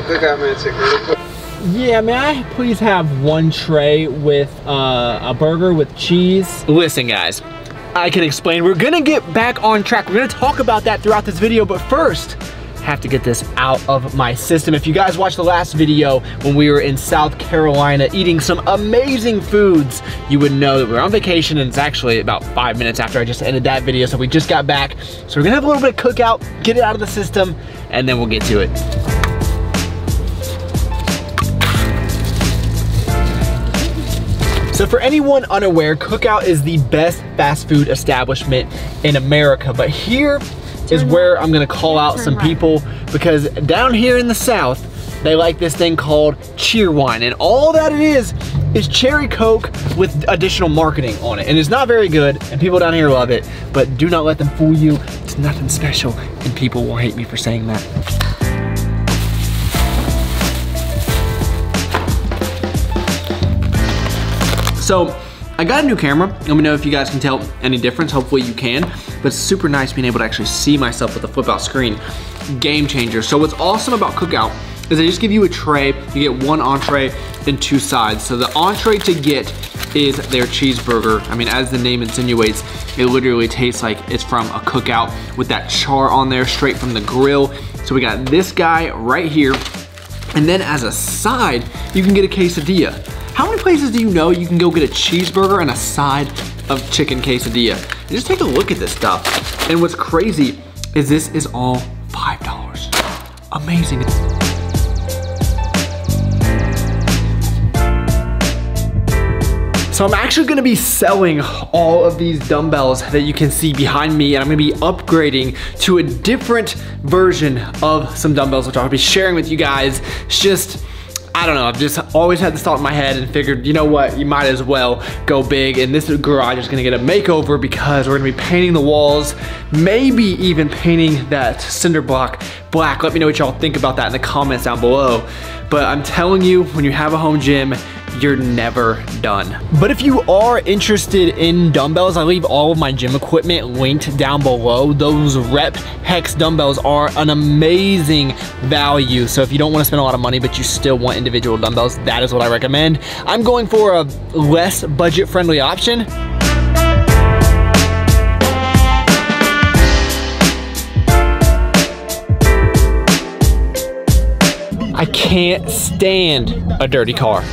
cookout man chicken really quick. Yeah, may I please have one tray with a burger with cheese? Listen, guys, I can explain. We're gonna get back on track. We're gonna talk about that throughout this video, but first, have to get this out of my system. If you guys watched the last video when we were in South Carolina eating some amazing foods, you would know that we were on vacation, and it's actually about 5 minutes after I just ended that video, so we just got back. So we're gonna have a little bit of cookout, get it out of the system, and then we'll get to it. So for anyone unaware, Cookout is the best fast food establishment in America, but here is where I'm gonna call out some people, because down here in the South, they like this thing called cheer wine, and all that it is cherry Coke with additional marketing on it. And it's not very good, and people down here love it, but do not let them fool you. It's nothing special, and people will hate me for saying that. So, I got a new camera. Let me know if you guys can tell any difference. Hopefully you can. But it's super nice being able to actually see myself with a flip out screen. Game changer. So what's awesome about Cookout is they just give you a tray. You get one entree and 2 sides. So the entree to get is their cheeseburger. I mean, as the name insinuates, it literally tastes like it's from a cookout with that char on there straight from the grill. So we got this guy right here. And then as a side, you can get a quesadilla. How many places do you know you can go get a cheeseburger and a side of chicken quesadilla? And just take a look at this stuff. And what's crazy is this is all $5. Amazing. So I'm actually gonna be selling all of these dumbbells that you can see behind me, and I'm gonna be upgrading to a different version of some dumbbells, which I'll be sharing with you guys. It's just, I don't know, I've just always had this thought in my head and figured, you know what, you might as well go big. And this garage is gonna get a makeover because we're gonna be painting the walls, maybe even painting that cinder block black. Let me know what y'all think about that in the comments down below. But I'm telling you, when you have a home gym, you're never done. But if you are interested in dumbbells, I leave all of my gym equipment linked down below. Those Rep Hex dumbbells are an amazing value. So if you don't want to spend a lot of money, but you still want individual dumbbells, that is what I recommend. I'm going for a less budget-friendly option. I can't stand a dirty car.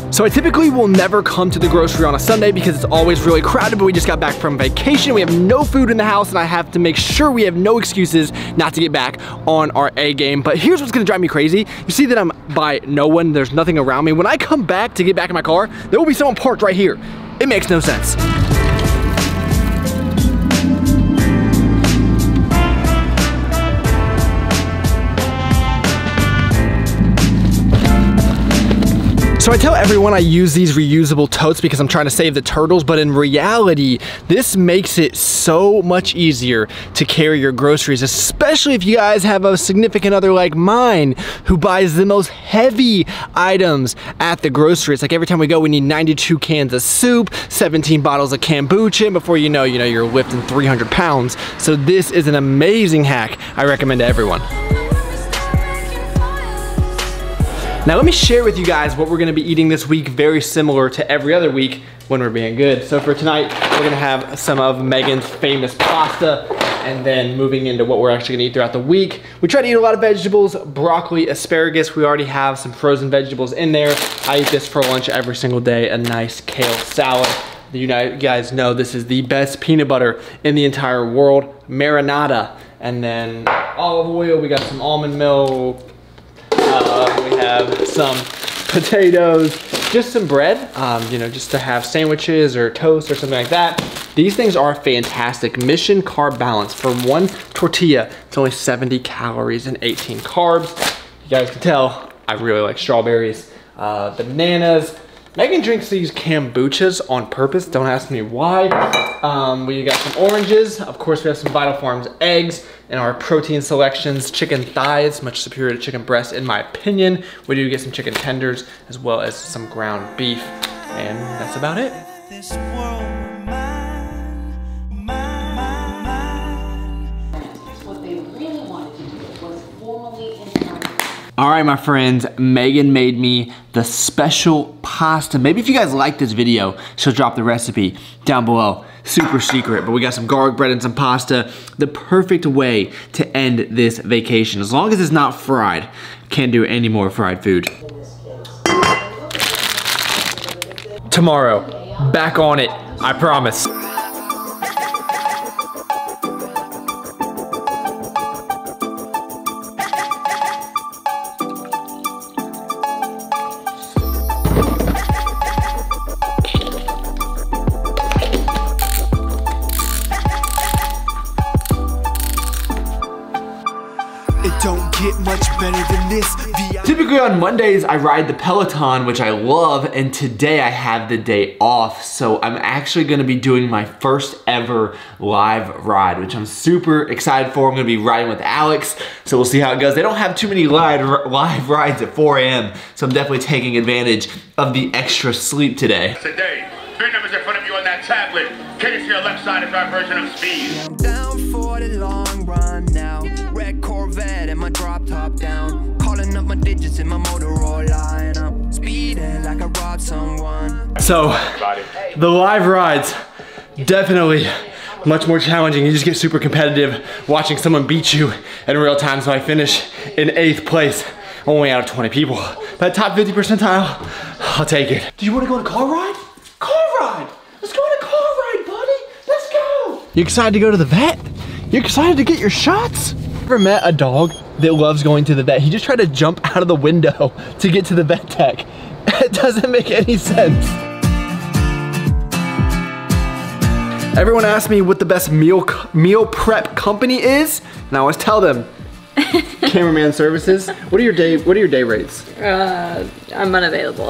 So I typically will never come to the grocery on a Sunday because it's always really crowded, but we just got back from vacation. We have no food in the house, and I have to make sure we have no excuses not to get back on our A game. But here's what's gonna drive me crazy. You see that I'm by no one, there's nothing around me. When I come back to get back in my car, there will be someone parked right here. It makes no sense. So I tell everyone I use these reusable totes because I'm trying to save the turtles, but in reality, this makes it so much easier to carry your groceries, especially if you guys have a significant other like mine who buys the most heavy items at the grocery. It's like every time we go, we need 92 cans of soup, 17 bottles of kombucha, and before you know, you're lifting 300 pounds. So this is an amazing hack I recommend to everyone. Now let me share with you guys what we're gonna be eating this week, very similar to every other week when we're being good. So for tonight, we're gonna have some of Megan's famous pasta, and then moving into what we're actually gonna eat throughout the week. We try to eat a lot of vegetables, broccoli, asparagus. We already have some frozen vegetables in there. I eat this for lunch every single day, a nice kale salad. You guys know this is the best peanut butter in the entire world, marinara. And then olive oil, we got some almond milk, we have some potatoes, just some bread, just to have sandwiches or toast or something like that. These things are fantastic. Mission Carb Balance. For one tortilla, it's only 70 calories and 18 carbs. You guys can tell, I really like strawberries, bananas. Megan drinks these kombuchas on purpose, don't ask me why. We got some oranges. Of course, we have some Vital Farms eggs and our protein selections. Chicken thighs, much superior to chicken breast in my opinion. We do get some chicken tenders as well as some ground beef. And that's about it. All right, my friends, Megan made me the special pasta. Maybe if you guys like this video, she'll drop the recipe down below. Super secret, but we got some garlic bread and some pasta. The perfect way to end this vacation. As long as it's not fried. Can't do any more fried food. Tomorrow, back on it, I promise. Don't get much better than this. Typically on Mondays, I ride the Peloton, which I love, and today I have the day off, so I'm actually gonna be doing my first ever live ride, which I'm super excited for. I'm gonna be riding with Alex, so we'll see how it goes. They don't have too many live rides at 4 a.m., so I'm definitely taking advantage of the extra sleep today. Today, 3 numbers in front of you on that tablet. Can you see your left side is our version of speed? I'm down for the long run now. Red Corvette and my drop top down. Calling up my digits in my Motorola, and I'm speeding like I robbed someone. So, the live rides, definitely much more challenging. You just get super competitive watching someone beat you in real time, so I finish in 8th place, only out of 20 people. That top 50 percentile, I'll take it. Do you want to go on a car ride? Car ride! Let's go on a car ride, buddy! Let's go! You excited to go to the vet? You excited to get your shots? Ever met a dog that loves going to the vet? He just tried to jump out of the window to get to the vet tech. It doesn't make any sense. Everyone asks me what the best meal prep company is, and I always tell them, Cameraman Services. What are your day rates? I'm unavailable.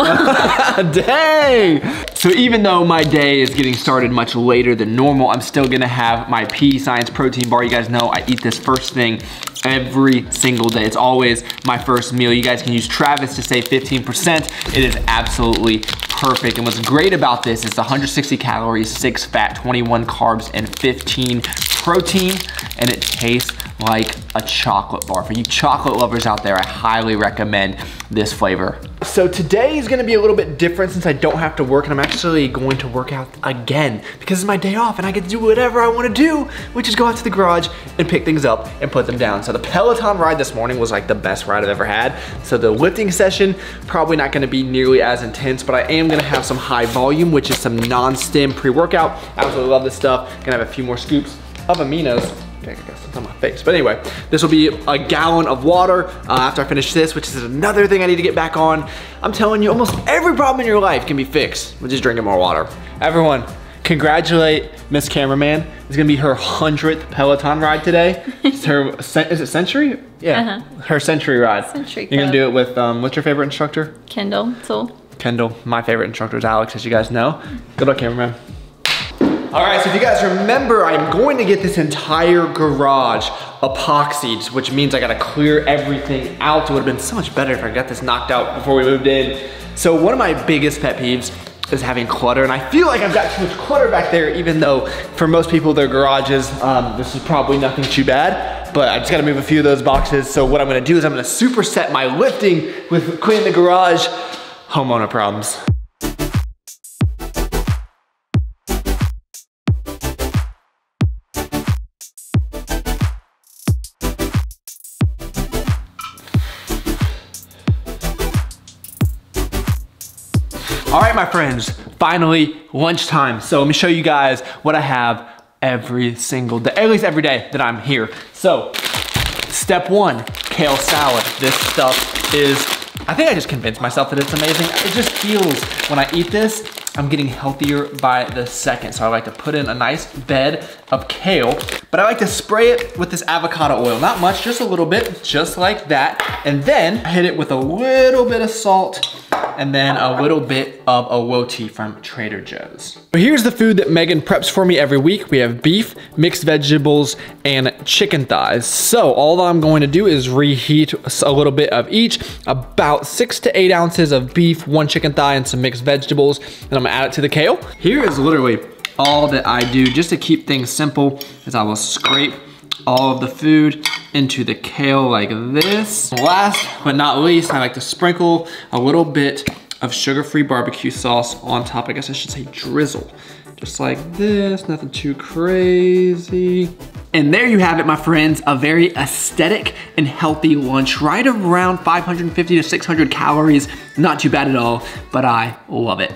Dang! So even though my day is getting started much later than normal, I'm still gonna have my P Science protein bar. You guys know I eat this first thing every single day. It's always my first meal. You guys can use Travis to save 15%. It is absolutely perfect. And what's great about this is 160 calories, 6 fat, 21 carbs, and 15 protein, and it tastes like a chocolate bar. For you chocolate lovers out there, I highly recommend this flavor. So today is gonna be a little bit different since I don't have to work, and I'm actually going to work out again because it's my day off and I get to do whatever I wanna do, which is go out to the garage and pick things up and put them down. So the Peloton ride this morning was like the best ride I've ever had. So the lifting session, probably not gonna be nearly as intense, but I am gonna have some high volume, which is some non-stim pre-workout. I absolutely love this stuff. Gonna have a few more scoops of aminos. Okay, I guess it's on my face. But anyway, this will be a gallon of water after I finish this, which is another thing I need to get back on. I'm telling you, almost every problem in your life can be fixed with just drinking more water. Everyone, congratulate Miss Cameraman. It's gonna be her 100th Peloton ride today. It's her, is it Century? Yeah, her Century ride. Century You're gonna do it with, what's your favorite instructor? Kendall, so. Kendall. My favorite instructor is Alex, as you guys know. Good luck, cameraman. All right, so if you guys remember, I'm going to get this entire garage epoxied, which means I gotta clear everything out. It would've been so much better if I got this knocked out before we moved in. So one of my biggest pet peeves is having clutter, and I feel like I've got too much clutter back there, even though for most people, their garages, this is probably nothing too bad, but I just gotta move a few of those boxes. So what I'm gonna do is I'm gonna superset my lifting with cleaning the garage. Homeowner problems. All right, my friends, finally lunchtime. So let me show you guys what I have every single day, at least every day that I'm here. So step 1, kale salad. This stuff is, I think I just convinced myself that it's amazing. It just feels, when I eat this, I'm getting healthier by the second. So I like to put in a nice bed of kale, but I like to spray it with this avocado oil. Not much, just a little bit, just like that. And then hit it with a little bit of salt and then a little bit of awoti from Trader Joe's. But here's the food that Megan preps for me every week. We have beef, mixed vegetables, and chicken thighs. So all I'm going to do is reheat a little bit of each, about 6 to 8 ounces of beef, 1 chicken thigh, and some mixed vegetables, and I'm gonna add it to the kale. Here is literally all that I do just to keep things simple, is I will scrape all of the food into the kale like this. Last but not least, I like to sprinkle a little bit of sugar-free barbecue sauce on top. I guess I should say drizzle. Just like this, nothing too crazy. And there you have it, my friends, a very aesthetic and healthy lunch, right around 550 to 600 calories. Not too bad at all, but I love it.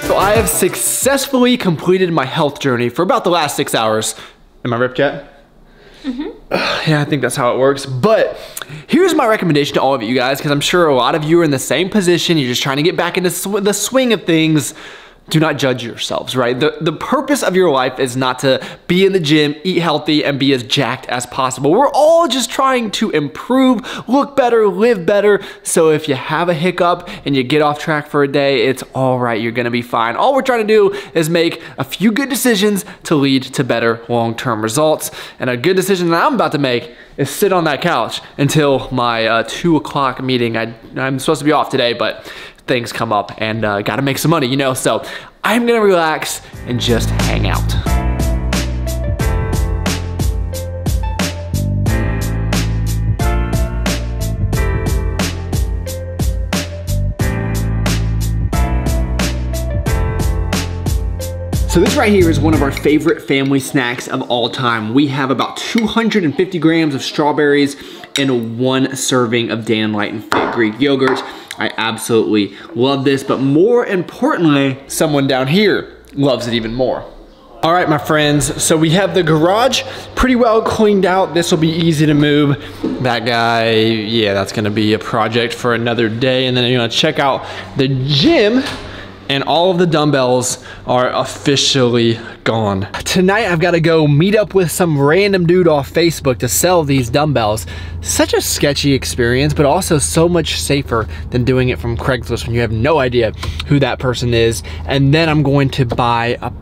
So I have successfully completed my health journey for about the last 6 hours. Am I ripped yet? Yeah, I think that's how it works. But here's my recommendation to all of you guys, because I'm sure a lot of you are in the same position. You're just trying to get back into the swing of things. Do not judge yourselves, right? The purpose of your life is not to be in the gym, eat healthy, and be as jacked as possible. We're all just trying to improve, look better, live better. So if you have a hiccup and you get off track for a day, it's all right. You're gonna be fine. All we're trying to do is make a few good decisions to lead to better long-term results. And a good decision that I'm about to make is sit on that couch until my 2 o'clock meeting. I'm supposed to be off today, but things come up and gotta make some money, you know? So I'm gonna relax and just hang out. So this right here is one of our favorite family snacks of all time. We have about 250 grams of strawberries and 1 serving of Dan Light and Fit Greek yogurt. I absolutely love this, but more importantly, someone down here loves it even more. All right, my friends, so we have the garage pretty well cleaned out. This will be easy to move. That guy, yeah, that's gonna be a project for another day. And then you're gonna check out the gym, and all of the dumbbells are officially gone. Tonight, I've gotta go meet up with some random dude off Facebook to sell these dumbbells. Such a sketchy experience, but also so much safer than doing it from Craigslist when you have no idea who that person is. And then I'm going to buy a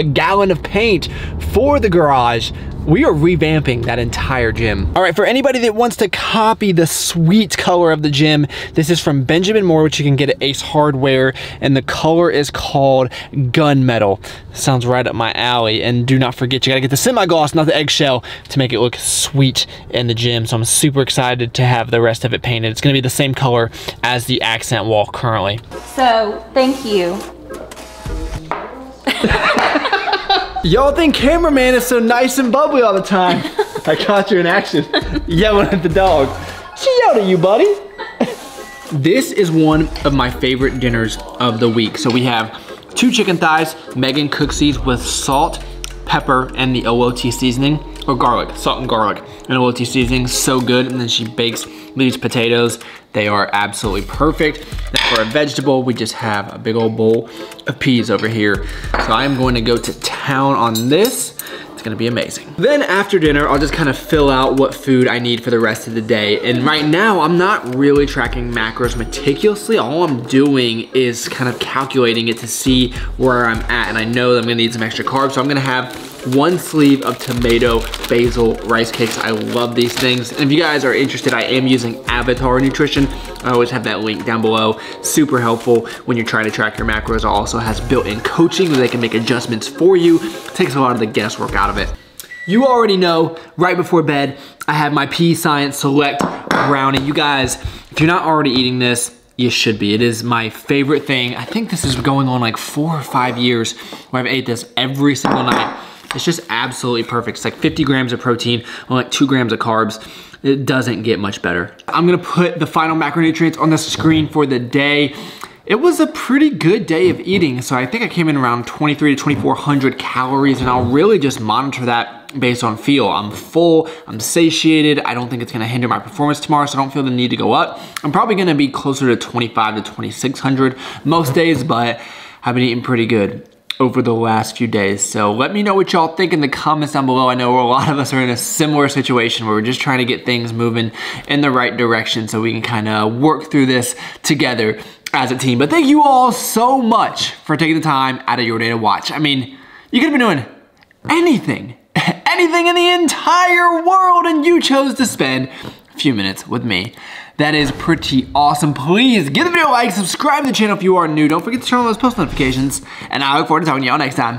gallon of paint for the garage. We are revamping that entire gym. All right, for anybody that wants to copy the sweet color of the gym, this is from Benjamin Moore, which you can get at Ace Hardware, and the color is called Gunmetal. Sounds right up my alley. And do not forget, you gotta get the semi-gloss, not the eggshell, to make it look sweet in the gym. So I'm super excited to have the rest of it painted. It's gonna be the same color as the accent wall currently. So, thank you. Y'all think cameraman is so nice and bubbly all the time. I caught you in action, yelling at the dog. She yelled at you, buddy. This is one of my favorite dinners of the week. So we have 2 chicken thighs. Megan cooks these with salt, pepper, and the OOT seasoning, or garlic, salt and garlic, and OOT seasoning, so good. And then she bakes these potatoes. They are absolutely perfect. Then for a vegetable, we just have a big old bowl of peas over here. So I am going to go to town on this. It's gonna be amazing. Then after dinner, I'll just kind of fill out what food I need for the rest of the day. And right now, I'm not really tracking macros meticulously. All I'm doing is kind of calculating it to see where I'm at. And I know that I'm gonna need some extra carbs. So I'm gonna have 1 sleeve of tomato basil rice cakes. I love these things. And if you guys are interested, I am using Avatar Nutrition. I always have that link down below. Super helpful when you're trying to track your macros. It also has built-in coaching where they can make adjustments for you. It takes a lot of the guesswork out of it. You already know, right before bed, I have my P Science Select brownie. You guys, if you're not already eating this, you should be. It is my favorite thing. I think this is going on like 4 or 5 years where I've ate this every single night. It's just absolutely perfect. It's like 50 grams of protein, only like 2 grams of carbs. It doesn't get much better. I'm gonna put the final macronutrients on the screen for the day. It was a pretty good day of eating. So I think I came in around 23 to 2,400 calories, and I'll really just monitor that based on feel. I'm full, I'm satiated. I don't think it's gonna hinder my performance tomorrow, so I don't feel the need to go up. I'm probably gonna be closer to 25 to 2,600 most days, but I've been eating pretty good over the last few days. So let me know what y'all think in the comments down below. I know a lot of us are in a similar situation where we're just trying to get things moving in the right direction so we can kind of work through this together as a team. But thank you all so much for taking the time out of your day to watch. I mean, you could have been doing anything in the entire world, and you chose to spend few minutes with me. That is pretty awesome. Please give the video a like, subscribe to the channel if you are new. Don't forget to turn on those post notifications, and I look forward to talking to y'all next time.